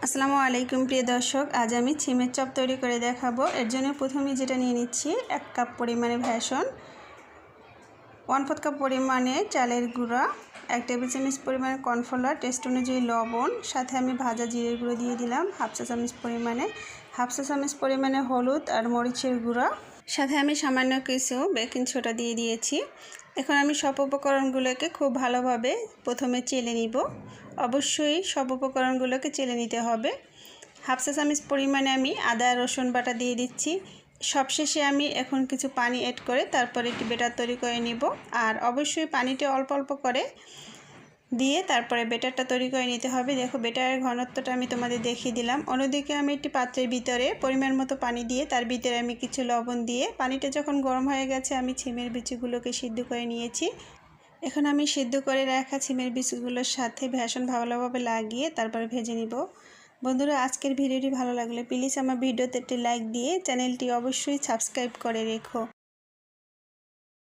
আসসালামু আলাইকুম প্রিয় দর্শক, আজ আমি ছিমের চপ তৈরি করে দেখাবো। এর জন্য প্রথমে যেটা নিয়ে নিচ্ছি 1 কাপ পরিমাণে বেসন, 1/4 কাপ পরিমাণে চালের গুঁড়া, 1 টেবিল চামচ পরিমাণে কর্নফ্লাওয়ার, টেস্ট অনুযায়ী লবণ, সাথে আমি ভাজা জিরের গুঁড়ো দিয়ে দিলাম 1/2 চা চামচ পরিমাণে, 1/2 চা চামচ পরিমাণে হলুদ আর মরিচের গুঁড়া, সাথে আমি সামান্য কিছু বেকিং সোডা দিয়ে দিয়েছি। এখন আমি সব উপকরণগুলোকে খুব ভালোভাবে প্রথমে চেলে নিব। অবশ্যই সব উপকরণগুলোকে চেলে নিতে হবে। 1/2 চা চামচ পরিমাণে আমি আদা রসুন বাটা দিয়ে দিচ্ছি। সবশেষে আমি এখন কিছু পানি অ্যাড করে তারপরে একটি ব্যাটার তৈরি করে নিব। আর অবশ্যই পানিটা অল্প অল্প করে দিয়ে তারপরে ব্যাটারটা তৈরি করে নিতে হবে। দেখো ব্যাটারের ঘনত্বটা আমি তোমাদের দেখিয়ে দিলাম। অন্যদিকে আমি একটি পাত্রের ভিতরে পরিমাণ মতো পানি দিয়ে তার ভিতরে আমি কিছু লবণ দিয়ে পানিটা যখন গরম হয়ে গেছে আমি ছিমের বিচিগুলোকে সিদ্ধ করে নিয়েছি। এখন আমি সিদ্ধ করে রাখা ছিমের বিচিগুলোর সাথে বেসন ভালোভাবে লাগিয়ে তারপরে ভেজে নিব। বন্ধুরা, আজকের ভিডিওটি ভালো লাগলে প্লিজ আমার ভিডিওতে একটি লাইক দিয়ে চ্যানেলটি অবশ্যই সাবস্ক্রাইব করে রেখো।